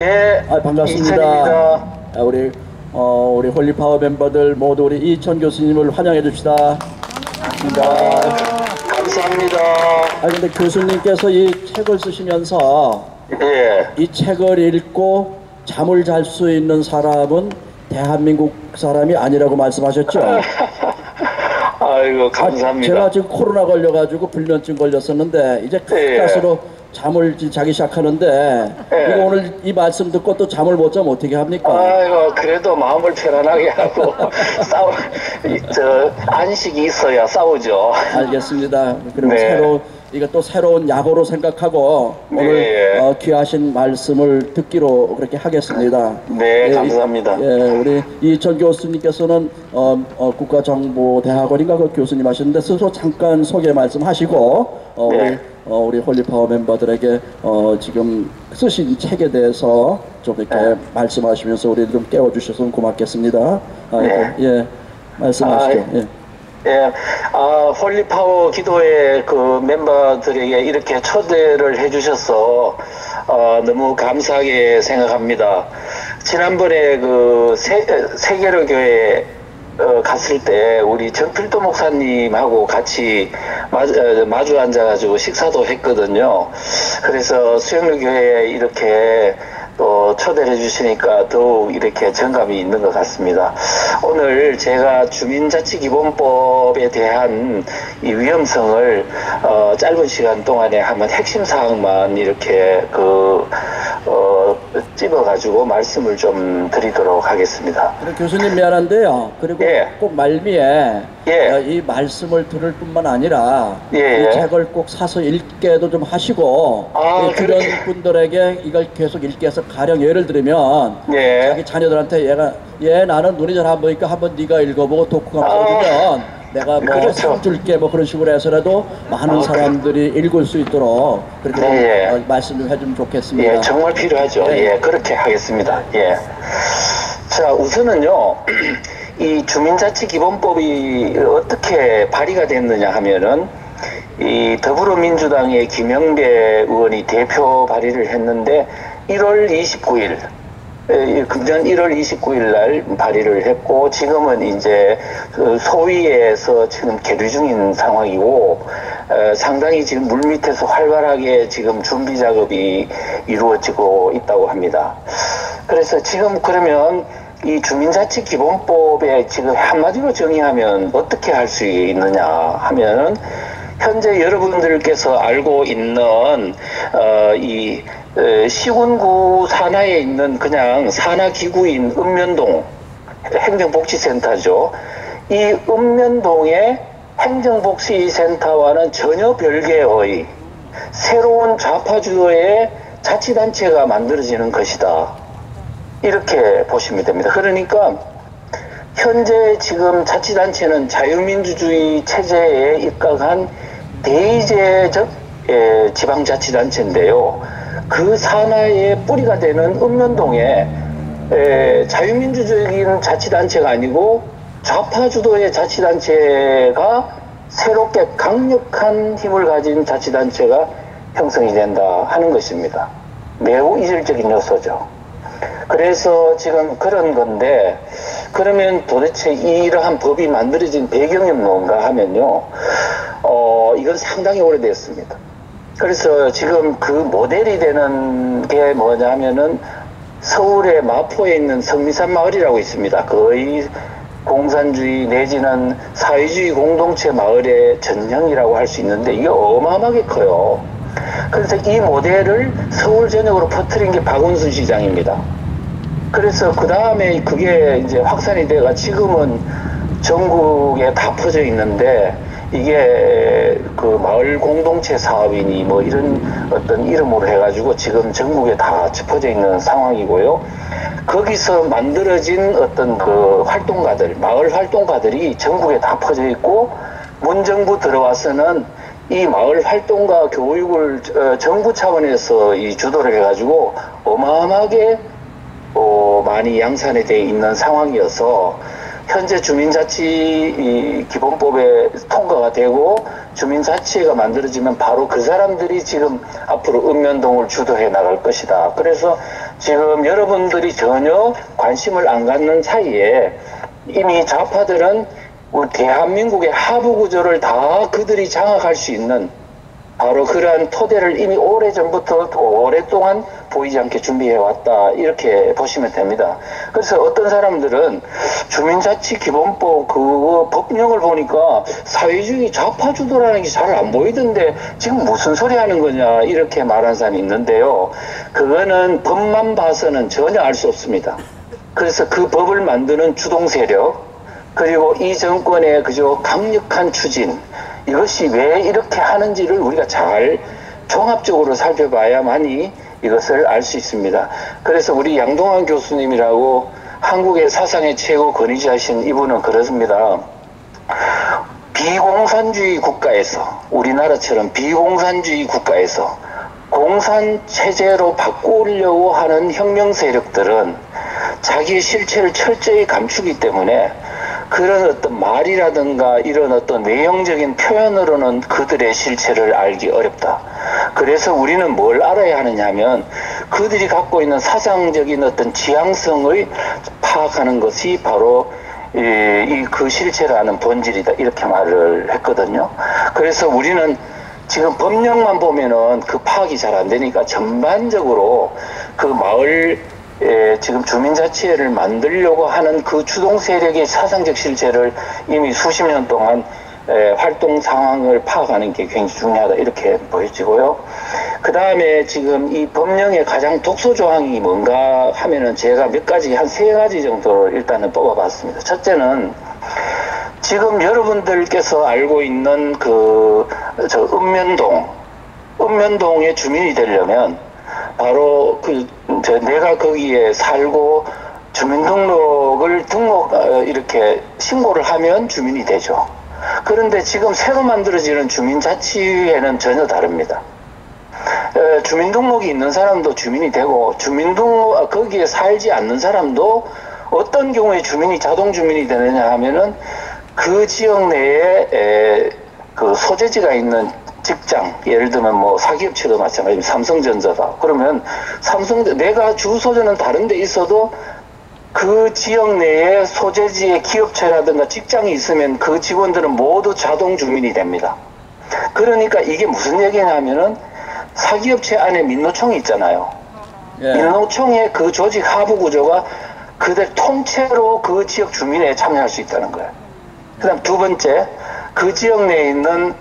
예, 반갑습니다. 이찬입니다. 우리 홀리파워 멤버들 모두 우리 이천 교수님을 환영해 줍시다. 반갑습니다. 감사합니다. 근데 교수님께서 이 책을 쓰시면서 예, 이 책을 읽고 잠을 잘 수 있는 사람은 대한민국 사람이 아니라고 말씀하셨죠? 아이고 감사합니다. 제가 지금 코로나 걸려가지고 불면증 걸렸었는데 이제 가스로 잠을 자기 시작하는데 이거 오늘 이 말씀 듣고 또 잠을 못 자면 어떻게 합니까? 아이고 그래도 마음을 편안하게 하고 안식이 있어야 싸우죠. 알겠습니다. 그리고 이것도 새로운 약으로 생각하고 오늘 귀하신 말씀을 듣기로 그렇게 하겠습니다. 네, 감사합니다. 우리 이천 교수님께서는 국가정보대학원인가 그 교수님 하시는데 스스로 잠깐 소개 말씀하시고 우리 홀리파워 멤버들에게 지금 쓰신 책에 대해서 좀 이렇게 말씀하시면서 우리를 좀 깨워주셔서 고맙겠습니다. 말씀하시죠. 홀리파워 기도회 그 멤버들에게 이렇게 초대를 해주셔서 너무 감사하게 생각합니다. 지난번에 그 세계로 교회 갔을 때 우리 정필도 목사님하고 같이 마주 앉아가지고 식사도 했거든요. 그래서 수영로 교회에 이렇게 또 초대를 해주시니까 더욱 이렇게 정감이 있는 것 같습니다. 오늘 제가 주민자치기본법에 대한 이 위험성을 짧은 시간 동안에 한번 핵심 사항만 이렇게 찝어가지고 말씀을 좀 드리도록 하겠습니다. 교수님 미안한데요. 그리고 꼭 말미에 이 말씀을 들을 뿐만 아니라 이 책을 꼭 사서 읽게도 좀 하시고 그런 분들에게 이걸 계속 읽게 해서 가령 예를 들면 자기 자녀들한테 나는 눈이 잘 안 보니까 한번 네가 읽어보고 독후감 써주면 내가 상 줄게 그런 식으로 해서라도 많은 사람들이 읽을 수 있도록 그렇게 말씀 좀 해주면 좋겠습니다. 정말 필요하죠. 그렇게 하겠습니다. 자, 우선은요 이 주민자치기본법이 어떻게 발의가 됐느냐 하면은 이 더불어민주당의 김영배 의원이 대표 발의를 했는데 1월 29일 금년 1월 29일 날 발의를 했고 지금은 이제 소위에서 지금 계류 중인 상황이고 상당히 지금 물밑에서 활발하게 지금 준비 작업이 이루어지고 있다고 합니다. 그래서 지금 그러면 이 주민자치기본법에 지금 한마디로 정의하면 어떻게 할 수 있느냐 하면은 현재 여러분들께서 알고 있는 이 시군구 산하에 있는 그냥 산하기구인 읍면동 행정복지센터죠. 이 읍면동의 행정복지센터와는 전혀 별개의 새로운 좌파주도의 자치단체가 만들어지는 것이다. 이렇게 보시면 됩니다. 그러니까 현재 지금 자치단체는 자유민주주의 체제에 입각한 대의제적 지방자치단체인데요. 그 산하의 뿌리가 되는 읍면동에 자유민주적인 자치단체가 아니고 좌파주도의 자치단체가 새롭게 강력한 힘을 가진 자치단체가 형성이 된다 하는 것입니다. 매우 이질적인 요소죠. 그래서 지금 그런 건데 그러면 도대체 이러한 법이 만들어진 배경이 뭔가 하면요 이건 상당히 오래됐습니다. 그래서 지금 그 모델이 되는 게 뭐냐면은 서울의 마포에 있는 성미산 마을이라고 있습니다. 거의 공산주의 내지는 사회주의 공동체 마을의 전형이라고 할 수 있는데 이게 어마어마하게 커요. 그래서 이 모델을 서울 전역으로 퍼뜨린 게 박원순 시장입니다. 그래서 그 다음에 그게 이제 확산이 돼가 지금은 전국에 다 퍼져 있는데 이게 그 마을 공동체 사업이니 뭐 이런 어떤 이름으로 해가지고 지금 전국에 다 퍼져 있는 상황이고요. 거기서 만들어진 어떤 그 활동가들, 마을 활동가들이 전국에 다 퍼져 있고 문정부 들어와서는 이 마을 활동가 교육을 정부 차원에서 이 주도를 해가지고 어마어마하게 많이 양산이 되어 있는 상황이어서 현재 주민자치 기본법에 통과가 되고 주민자치가 만들어지면 바로 그 사람들이 지금 앞으로 읍면동을 주도해 나갈 것이다. 그래서 지금 여러분들이 전혀 관심을 안 갖는 사이에 이미 좌파들은 우리 대한민국의 하부 구조를 다 그들이 장악할 수 있는 바로 그러한 토대를 이미 오래전부터 오랫동안 보이지 않게 준비해왔다, 이렇게 보시면 됩니다. 그래서 어떤 사람들은 주민자치기본법 그 법령을 보니까 사회주의 좌파주도라는 게 잘 안 보이던데 지금 무슨 소리 하는 거냐, 이렇게 말하는 사람이 있는데요. 그거는 법만 봐서는 전혀 알 수 없습니다. 그래서 그 법을 만드는 주동세력, 그리고 이 정권의 그저 강력한 추진, 이것이 왜 이렇게 하는지를 우리가 잘 종합적으로 살펴봐야만이 이것을 알 수 있습니다. 그래서 우리 양동환 교수님이라고 한국의 사상의 최고 권위자신 이분은 그렇습니다. 비공산주의 국가에서, 우리나라처럼 비공산주의 국가에서 공산체제로 바꾸려고 하는 혁명 세력들은 자기의 실체를 철저히 감추기 때문에 그런 어떤 말이라든가 이런 어떤 외형적인 표현으로는 그들의 실체를 알기 어렵다. 그래서 우리는 뭘 알아야 하느냐 하면 그들이 갖고 있는 사상적인 어떤 지향성을 파악하는 것이 바로 그 실체를 아는 본질이다, 이렇게 말을 했거든요. 그래서 우리는 지금 법령만 보면은 그 파악이 잘 안 되니까 전반적으로 그 마을 지금 주민자치회를 만들려고 하는 그 주동 세력의 사상적 실체를 이미 수십 년 동안 활동 상황을 파악하는 게 굉장히 중요하다, 이렇게 보여지고요. 그 다음에 지금 이 법령의 가장 독소 조항이 뭔가 하면은 제가 몇 가지, 한 3가지 정도를 일단은 뽑아봤습니다. 첫째는 지금 여러분들께서 알고 있는 읍면동의 주민이 되려면 바로 내가 거기에 살고 주민등록을 이렇게 신고를 하면 주민이 되죠. 그런데 지금 새로 만들어지는 주민자치회는 전혀 다릅니다. 주민등록이 있는 사람도 주민이 되고, 거기에 살지 않는 사람도 어떤 경우에 자동 주민이 되느냐 하면은 그 지역 내에 그 소재지가 있는 직장, 예를 들면 뭐 사기업체도 마찬가지입니다. 삼성전자다. 그러면 내가 주소지는 다른 데 있어도 그 지역 내에 소재지의 기업체라든가 직장이 있으면 그 직원들은 모두 자동 주민이 됩니다. 그러니까 이게 무슨 얘기냐면은 사기업체 안에 민노총이 있잖아요. 예. 민노총의 그 조직 하부 구조가 그들 통째로 그 지역 주민에 참여할 수 있다는 거예요. 그 다음 두 번째, 그 지역 내에 있는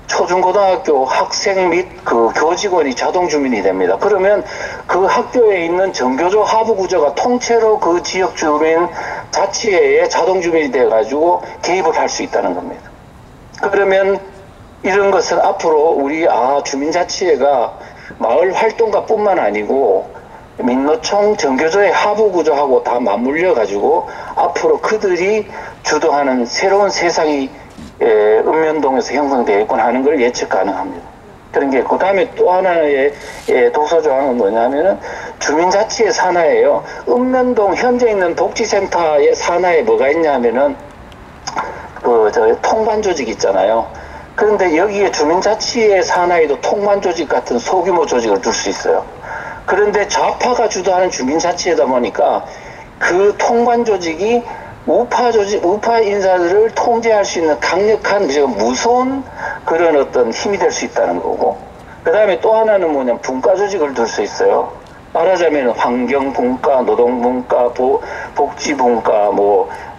초중고등학교 학생 및 그 교직원이 자동 주민이 됩니다. 그러면 그 학교에 있는 전교조 하부 구조가 통째로 그 지역 주민 자치회에 자동 주민이 돼가지고 개입을 할 수 있다는 겁니다. 그러면 이런 것은 앞으로 우리 주민자치회가 마을 활동가 뿐만 아니고 민노총 전교조의 하부 구조하고 다 맞물려 가지고 앞으로 그들이 주도하는 새로운 세상이 읍면동에서 형성되겠군 하는 걸 예측 가능합니다. 그런 게, 그 다음에 또 하나의 독소조항은 뭐냐면은 주민자치의 산하예요. 읍면동 현재 있는 복지센터의 산하에 뭐가 있냐면은 통관 조직 있잖아요. 그런데 여기에 주민자치의 산하에도 통관 조직 같은 소규모 조직을 둘 수 있어요. 그런데 좌파가 주도하는 주민자치이다 보니까 그 통관 조직이 우파 인사들을 통제할 수 있는 강력한, 무서운 그런 어떤 힘이 될 수 있다는 거고, 그 다음에 또 하나는 뭐냐면 분과 조직을 둘 수 있어요. 말하자면 환경분과, 노동분과, 복지분과,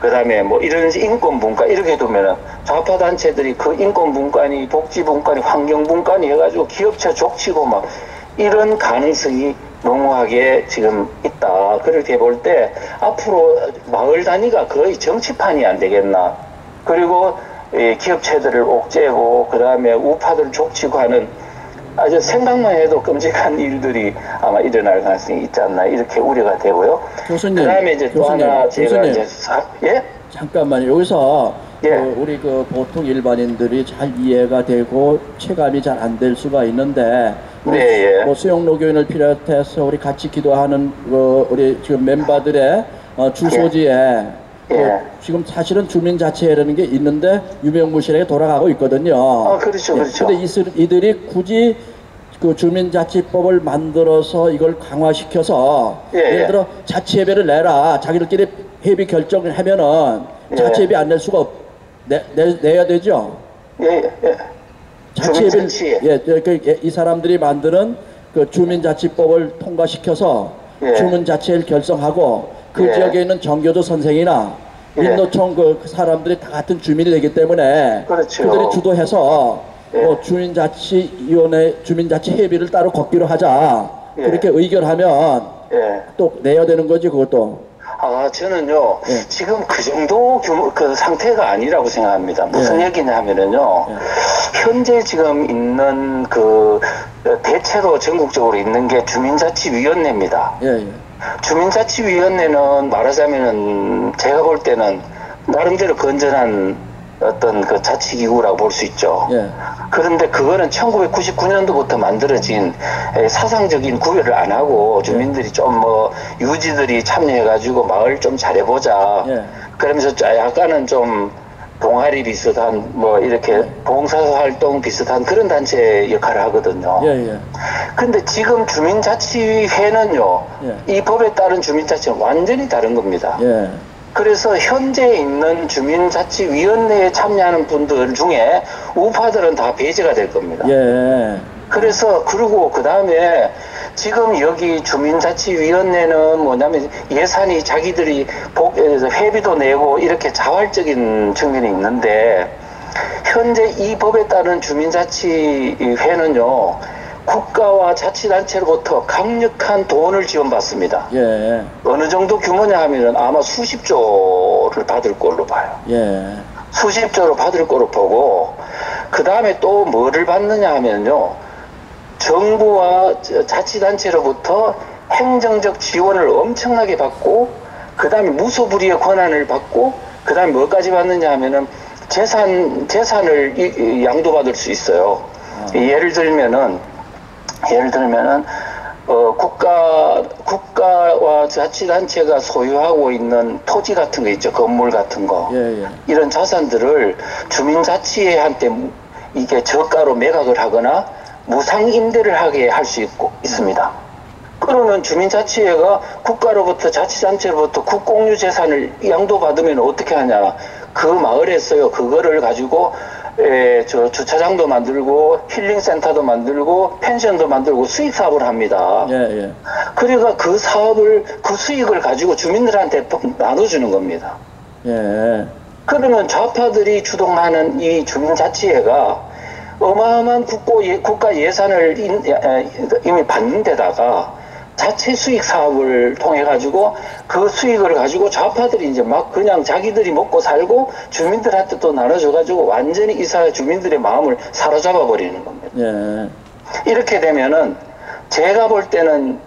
그 다음에 이런 인권분과, 이렇게 두면은 좌파 단체들이 그 인권분과니, 복지분과니, 환경분과니 해가지고 기업체 족치고 이런 가능성이 농후하게 지금 있다. 그렇게 볼 때 앞으로 마을 단위가 거의 정치판이 안 되겠나. 그리고 기업체들을 옥죄고 그 다음에 우파들을 족치고 하는 아주 생각만 해도 끔찍한 일들이 아마 일어날 가능성이 있지 않나, 이렇게 우려가 되고요. 교수님, 그 다음에 이제 또 하나 제가 예? 잠깐만요. 여기서 예. 우리 보통 일반인들이 잘 이해가 되고 체감이 잘 안 될 수가 있는데, 네, 예. 수영로교인을 비롯해서 우리 같이 기도하는 우리 지금 멤버들의 주소지에 예. 지금 사실은 주민자치회라는 게 있는데 유명무실하게 돌아가고 있거든요. 그렇죠, 그렇죠. 근데 이들이 굳이 그 주민자치법을 만들어서 이걸 강화시켜서 예를 들어 자치예비를 내라. 자기들끼리 회비 결정을 하면은 자치예비 안 낼 수가 내야 되죠. 자치예비 이 사람들이 만드는 그 주민자치법을 통과시켜서 주민자치를 결성하고 그 지역에 있는 정교조 선생이나 민노총 그 사람들이 다 같은 주민이 되기 때문에 그들이 주도해서 뭐 주민자치위원회 주민자치 협의를 따로 걷기로 하자 그렇게 의결하면 또 내야 되는 거지 그것도. 저는요 지금 그 정도 규모 그 상태가 아니라고 생각합니다. 무슨 얘기냐 하면은요 현재 지금 있는 그 대체로 전국적으로 있는 게 주민자치위원회입니다. 주민자치위원회는 말하자면은 제가 볼 때는 나름대로 건전한 어떤 그 자치기구라고 볼 수 있죠. 그런데 그거는 1999년도부터 만들어진 사상적인 구별을 안 하고 주민들이 좀 뭐 유지들이 참여해가지고 마을 좀 잘해보자. 그러면서 약간은 좀 동아리 비슷한 뭐 이렇게 봉사활동 비슷한 그런 단체 역할을 하거든요. 근데 지금 주민자치회는요 이 법에 따른 주민자치는 완전히 다른 겁니다. 그래서 현재 있는 주민자치위원회에 참여하는 분들 중에 우파들은 다 배제가 될 겁니다. 그래서 그리고 그 다음에 지금 여기 주민자치위원회는 뭐냐면 예산이 자기들이 회비도 내고 이렇게 자활적인 측면이 있는데 현재 이 법에 따른 주민자치회는요 국가와 자치단체로부터 강력한 돈을 지원받습니다. 어느 정도 규모냐 하면은 아마 수십조를 받을 걸로 봐요. 수십조를 받을 걸로 보고 그 다음에 또 뭐를 받느냐 하면요 정부와 자치단체로부터 행정적 지원을 엄청나게 받고 그 다음에 무소불위의 권한을 받고 그 다음에 뭐까지 받느냐 하면은 재산을 양도받을 수 있어요. 예를 들면은 국가와 자치단체가 소유하고 있는 토지 같은 거 있죠. 건물 같은 거. 이런 자산들을 주민자치회한테 이게 저가로 매각을 하거나 무상임대를 하게 할 수 있습니다. 그러면 주민자치회가 국가로부터 자치단체로부터 국공유 재산을 양도받으면 어떻게 하냐. 그 마을에서요. 그거를 가지고 주차장도 만들고 힐링센터도 만들고 펜션도 만들고 수익사업을 합니다. 그러니까 그 수익을 가지고 주민들한테 나눠주는 겁니다. 그러면 좌파들이 주동하는 이 주민자치회가 어마어마한 국가 예산을 이미 받는 데다가 자체 수익 사업을 통해 가지고 그 수익을 가지고 좌파들이 이제 막 그냥 자기들이 먹고 살고 주민들한테 또 나눠줘 가지고 완전히 이 사회 주민들의 마음을 사로잡아 버리는 겁니다. 이렇게 되면은 제가 볼 때는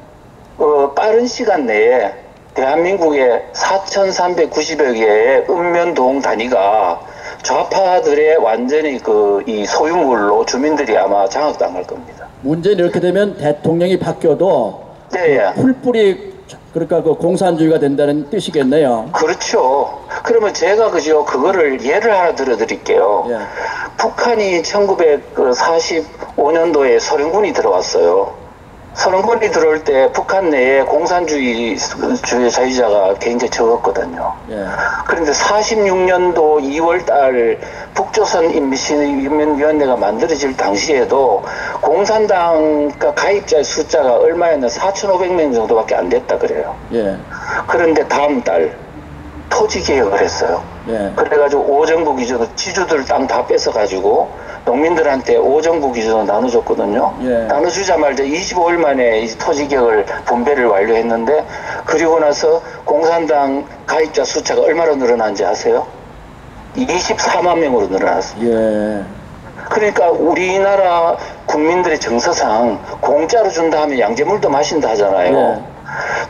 빠른 시간 내에 대한민국의 4,390여 개의 읍면동 단위가 좌파들의 완전히 이 소유물로 주민들이 아마 장악당할 겁니다. 문제는 이렇게 되면 대통령이 바뀌어도 풀뿌리 그러니까 그 공산주의가 된다는 뜻이겠네요. 그렇죠. 그러면 제가 그거를 예를 하나 들어드릴게요. 북한이 1945년도에 소련군이 들어왔어요. 소련군이 들어올 때 북한 내에 공산주의 자유자가 굉장히 적었거든요. 그런데 46년도 2월달 북조선 인민위원회가 만들어질 당시에도 공산당 가입자의 숫자가 얼마였나 4,500명 정도밖에 안 됐다 그래요. 그런데 다음 달 토지개혁을 했어요. 그래가지고 오정부 기준으로 지주들 땅 다 뺏어가지고 농민들한테 오정부 기준으로 나눠줬거든요. 나눠주자마자 25일 만에 이 토지개혁을 분배를 완료했는데 그리고 나서 공산당 가입자 숫자가 얼마로 늘어난지 아세요? 24만 명으로 늘어났습니다. 그러니까 우리나라 국민들의 정서상 공짜로 준다 하면 양재물도 마신다 하잖아요.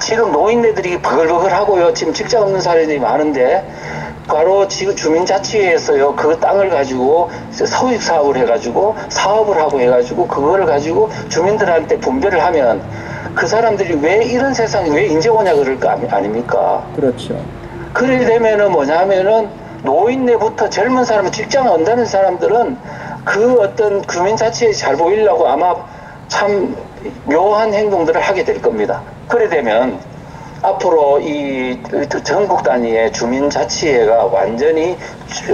지금 노인네들이 버글버글하고요. 지금 직장 없는 사람들이 많은데 바로 지금 주민자치회에서요 그 땅을 가지고 소익 사업을 해가지고 사업을 하고 해가지고 그거를 가지고 주민들한테 분배를 하면 그 사람들이 왜 이런 세상에 왜 이제 오냐 그럴 거 아닙니까? 그렇죠. 그래 되면은 뭐냐면은 노인네부터 젊은 사람 직장 온다는 사람들은 그 어떤 주민자치회 잘 보이려고 아마 참 묘한 행동들을 하게 될 겁니다. 그래 되면 앞으로 이 전국 단위의 주민자치회가 완전히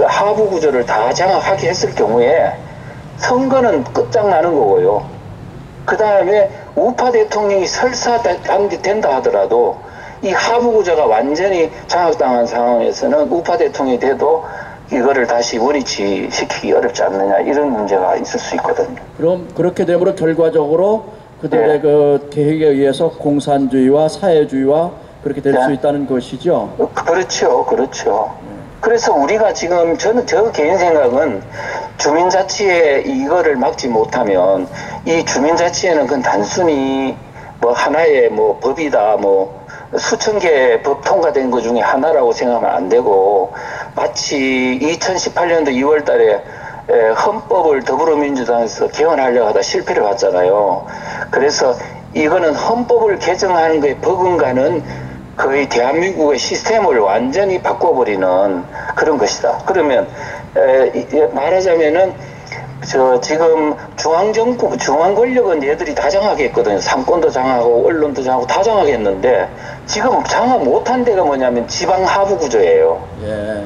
하부 구조를 다 장악하게 했을 경우에 선거는 끝장나는 거고요. 그 다음에 우파 대통령이 설사 된다 하더라도 이 하부 구조가 완전히 장악당한 상황에서는 우파 대통령이 돼도 이거를 다시 원위치 시키기 어렵지 않느냐, 이런 문제가 있을 수 있거든요. 그럼 그렇게 되므로 결과적으로 그들의 그 계획에 의해서 공산주의와 사회주의와 그렇게 될 수 있다는 것이죠. 그렇죠, 그렇죠. 그래서 우리가 지금 저 개인 생각은 주민자치에 이거를 막지 못하면 이 주민자치에는 그건 단순히 뭐 하나의 뭐 법이다, 뭐 수천 개의 법 통과된 것 중에 하나라고 생각하면 안 되고, 마치 2018년도 2월 달에 헌법을 더불어민주당에서 개헌하려고 하다 실패를 봤잖아요. 그래서 이거는 헌법을 개정하는 거에 버금가는 거의 대한민국의 시스템을 완전히 바꿔버리는 그런 것이다. 그러면 말하자면은 지금 중앙정부, 중앙 권력은 얘들이 다 장악했거든요. 상권도 장악하고 언론도 장악하고 다 장악했는데 지금 장악 못한 데가 뭐냐면 지방 하부 구조예요. 예.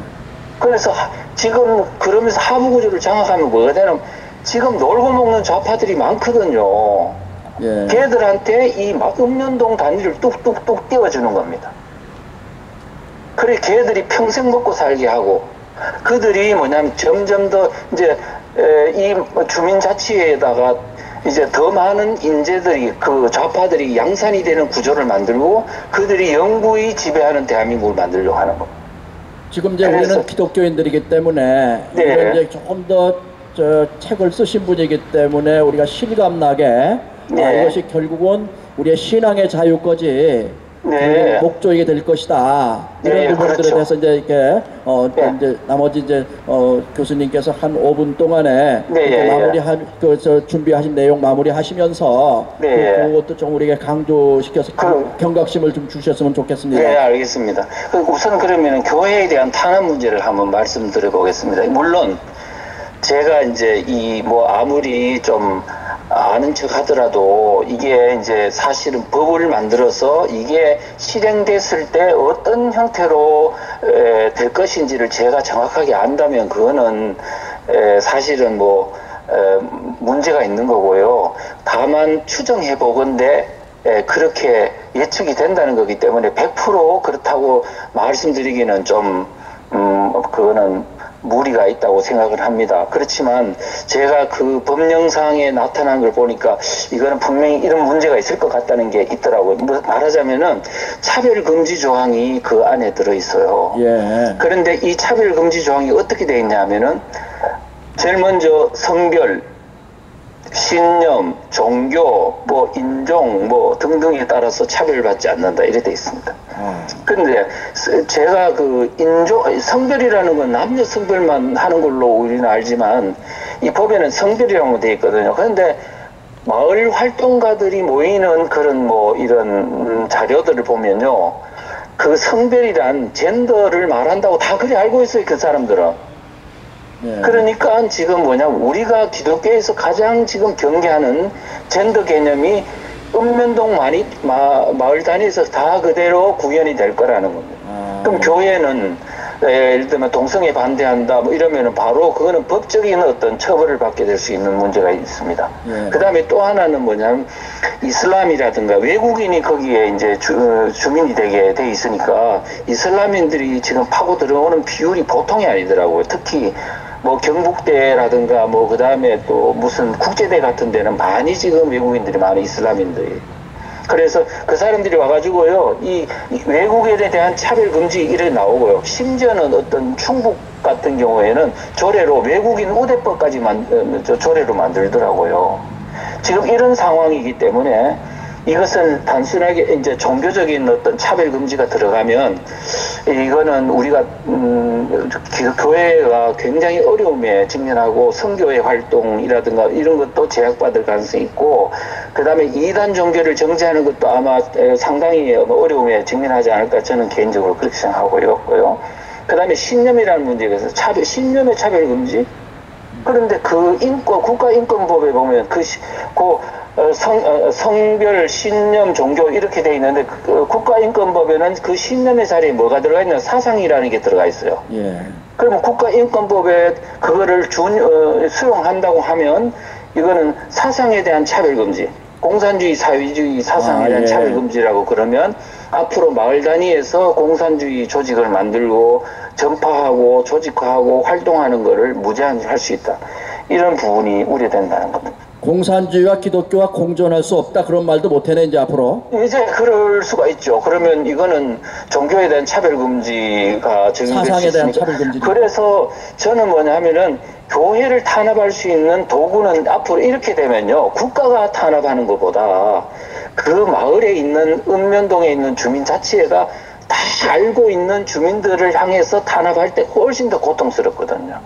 그래서 지금 그러면서 하부 구조를 장악하면 뭐가 되냐면 지금 놀고 먹는 좌파들이 많거든요. 예. 걔들한테 이 읍면동 단위를 뚝뚝뚝 띄워주는 겁니다. 그래 걔들이 평생 먹고 살게 하고, 그들이 뭐냐면 점점 더 이제 이 주민자치에다가 이제 더 많은 인재들이, 그 좌파들이 양산이 되는 구조를 만들고 그들이 영구히 지배하는 대한민국을 만들려고 하는 겁니다. 지금 이제 우리는 기독교인들이기 때문에 이제 조금 더 책을 쓰신 분이기 때문에 우리가 실감나게 이것이 결국은 우리의 신앙의 자유까지 목적이 될 것이다. 이런 부분들에 그렇죠. 대해서 이제 이렇게 이제 나머지 이제 교수님께서 한 5분 동안에 준비하신 내용 마무리하시면서 그것도 좀 우리에게 강조시켜서 경각심을 좀 주셨으면 좋겠습니다. 네, 알겠습니다. 우선 그러면 교회에 대한 탄압 문제를 한번 말씀드려 보겠습니다. 물론 제가 이제 아무리 좀 아는 척 하더라도 이게 이제 사실은 법을 만들어서 이게 실행됐을 때 어떤 형태로 될 것인지를 제가 정확하게 안다면 그거는 사실은 문제가 있는 거고요. 다만 추정해 보건대 그렇게 예측이 된다는 거기 때문에 100% 그렇다고 말씀드리기는 좀 그거는 무리가 있다고 생각을 합니다. 그렇지만 제가 그 법령상에 나타난 걸 보니까 이거는 분명히 이런 문제가 있을 것 같다는 게 있더라고요. 말하자면은 차별금지 조항이 그 안에 들어있어요. 예. 그런데 이 차별금지 조항이 어떻게 되어 있냐면은 제일 먼저 성별, 신념, 종교, 인종, 등등에 따라서 차별받지 않는다, 이래 돼 있습니다. 근데 제가 성별이라는 건 남녀 성별만 하는 걸로 우리는 알지만 이 법에는 성별이라고 돼 있거든요. 그런데 마을 활동가들이 모이는 그런 이런 자료들을 보면요, 그 성별이란 젠더를 말한다고 다 그리 알고 있어요, 그 사람들은. 그러니까 지금 우리가 기독교에서 가장 지금 경계하는 젠더 개념이 읍면동 마을 단위에서 다 그대로 구현이 될 거라는 겁니다. 그럼 교회는 예를 들면 동성애 반대한다 이러면은 바로 그거는 법적인 어떤 처벌을 받게 될 수 있는 문제가 있습니다. 그 다음에 또 하나는 뭐냐면 이슬람이라든가 외국인이 거기에 이제 주민이 되게 돼 있으니까 이슬람인들이 지금 파고 들어오는 비율이 보통이 아니더라고요. 특히 경북대라든가 그 다음에 또 무슨 국제대 같은 데는 많이 지금 외국인들이 많은 이슬람인들이. 그래서 그 사람들이 와가지고요, 이 외국에 대한 차별금지 이래 나오고요. 심지어는 어떤 충북 같은 경우에는 조례로 외국인 우대법까지 조례로 만들더라고요. 지금 이런 상황이기 때문에 이것을 단순하게 이제 종교적인 어떤 차별금지가 들어가면 이거는 우리가 교회가 굉장히 어려움에 직면하고 선교회 활동이라든가 이런 것도 제약받을 가능성이 있고, 그 다음에 이단 종교를 정지하는 것도 아마 상당히 어려움에 직면하지 않을까 저는 개인적으로 그렇게 생각하고요. 그 다음에 신념이라는 문제에 대해서 신념의 차별금지. 그런데 국가인권법에 보면 성별, 신념, 종교 이렇게 돼 있는데 국가인권법에는 그 신념의 자리에 뭐가 들어가 있냐? 사상이라는 게 들어가 있어요. 예. 그러면 국가인권법에 그거를 수용한다고 하면 이거는 사상에 대한 차별금지, 공산주의, 사회주의 사상에 대한 차별금지라고 그러면 앞으로 마을 단위에서 공산주의 조직을 만들고 전파하고 조직화하고 활동하는 거를 무제한히 할 수 있다. 이런 부분이 우려된다는 겁니다. 공산주의와 기독교와 공존할 수 없다 그런 말도 못해내 이제 앞으로. 이제 그럴 수가 있죠. 그러면 이거는 종교에 대한 차별금지가 적용될 사상에 수 대한 있으니까. 차별금지. 그래서 저는 뭐냐면은 교회를 탄압할 수 있는 도구는 앞으로 이렇게 되면요, 국가가 탄압하는 것보다 그 마을에 있는 읍면동에 있는 주민자치회가 다 알고 있는 주민들을 향해서 탄압할 때 훨씬 더 고통스럽거든요.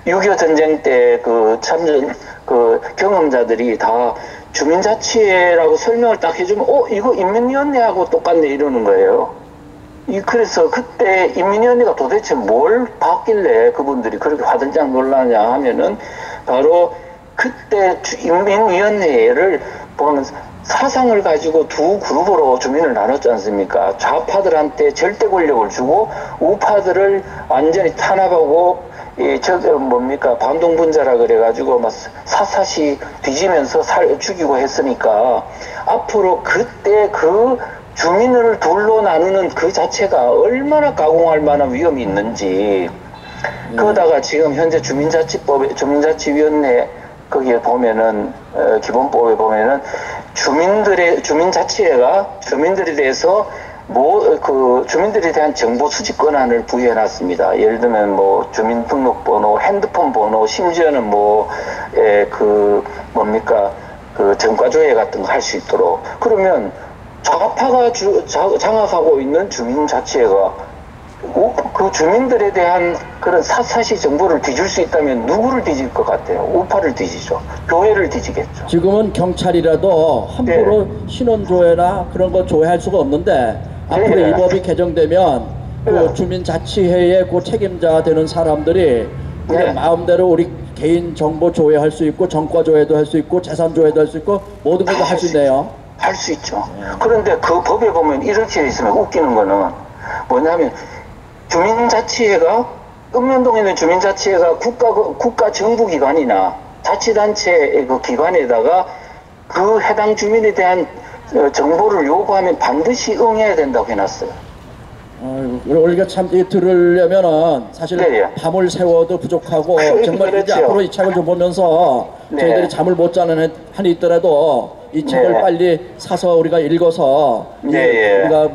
6.25 전쟁 때 그 참전 그 경험자들이 다 주민자치회라고 설명을 딱 해주면 이거 인민위원회하고 똑같네 이러는 거예요. 그래서 그때 인민위원회가 도대체 뭘 봤길래 그분들이 그렇게 화들짝 놀라냐 하면은 바로 그때 인민위원회를 보면 사상을 가지고 두 그룹으로 주민을 나눴지 않습니까? 좌파들한테 절대 권력을 주고 우파들을 완전히 탄압하고 반동분자라 그래가지고 막 사사시 뒤지면서 죽이고 했으니까 앞으로 그때 그 주민을 둘로 나누는 그 자체가 얼마나 가공할 만한 위험이 있는지. 그러다가 지금 현재 주민자치위원회 거기에 보면은 기본법에 보면은 주민자치회가 주민들에 대해서 주민들에 대한 정보 수집 권한을 부여해놨습니다. 예를 들면 주민등록번호, 핸드폰 번호, 심지어는 정가조회 같은 거 할 수 있도록. 그러면 좌파가 장악하고 있는 주민자치회가 그 주민들에 대한 그런 사사시 정보를 뒤질 수 있다면 누구를 뒤질 것 같아요? 우파를 뒤지죠. 교회를 뒤지겠죠. 지금은 경찰이라도 함부로 신원조회나 그런 거 조회할 수가 없는데 앞으로 이 법이 개정되면 그 주민자치회의 그 책임자 되는 사람들이 그냥 마음대로 우리 개인 정보 조회할 수 있고 정과 조회도 할 수 있고 재산 조회도 할 수 있고 모든 걸 다 할 수 있네요. 할 수 있죠. 그런데 그 법에 보면 이렇게 있으면 웃기는 거는 뭐냐면 주민자치회가 읍면동에 있는 주민자치회가 국가 정부기관이나 자치단체 그 기관에다가 그 해당 주민에 대한 정보를 요구하면 반드시 응해야 된다고 해놨어요. 우리가 참 들으려면은 사실 밤을 새워도 부족하고 정말 그렇죠. 이제 앞으로 이 책을 좀 보면서 저희들이 잠을 못 자는 한이 있더라도 이 책을 빨리 사서 우리가 읽어서 우리가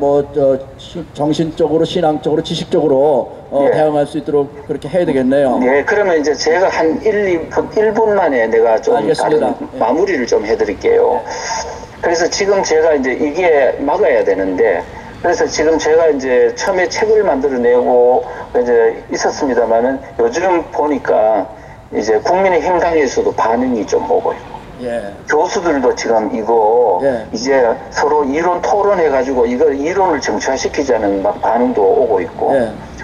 정신적으로, 신앙적으로, 지식적으로 대응할 수 있도록 그렇게 해야 되겠네요. 네, 그러면 이제 제가 한 1분 만에 내가 좀 다른 마무리를 좀 해드릴게요. 그래서 지금 제가 이제 이게 막아야 되는데, 그래서 지금 제가 이제 처음에 책을 만들어내고 이제 있었습니다만은 요즘 보니까 이제 국민의힘당에서도 반응이 좀 오고 있고. 교수들도 지금 이거 이제 서로 이론 토론해가지고 이거 이론을 정치화시키자는 막 반응도 오고 있고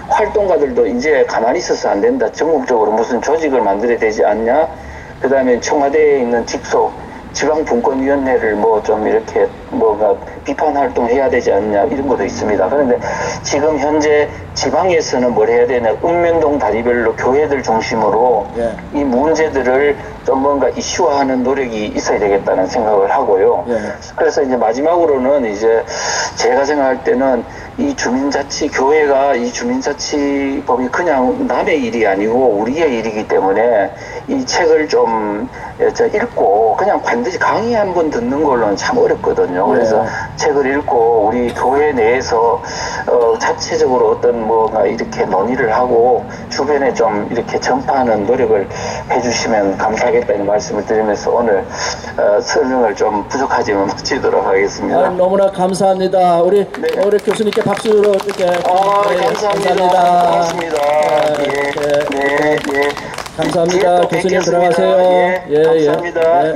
활동가들도 이제 가만히 있어서 안 된다. 전국적으로 무슨 조직을 만들어야 되지 않냐. 그 다음에 청와대에 있는 지방분권위원회를 좀 이렇게 비판 활동해야 되지 않냐 이런 것도 있습니다. 그런데 지금 현재 지방에서는 뭘 해야 되냐, 읍면동 다리별로 교회들 중심으로 이 문제들을 좀 뭔가 이슈화하는 노력이 있어야 되겠다는 생각을 하고요. 그래서 이제 마지막으로는 이제 제가 생각할 때는 이 교회가 이 주민자치법이 그냥 남의 일이 아니고 우리의 일이기 때문에 이 책을 좀 읽고 그냥 반드시 강의 한 번 듣는 걸로는 참 어렵거든요. 그래서 책을 읽고 우리 교회 내에서 자체적으로 어떤 뭐가 이렇게 논의를 하고 주변에 좀 이렇게 전파하는 노력을 해주시면 감사하겠다는 말씀을 드리면서 오늘 설명을 좀 부족하지만 마치도록 하겠습니다. 너무나 감사합니다. 우리 교수님께 박수로 이렇게 감사합니다. 고맙습니다. 감사합니다. 교수님 들어가세요. 감사합니다.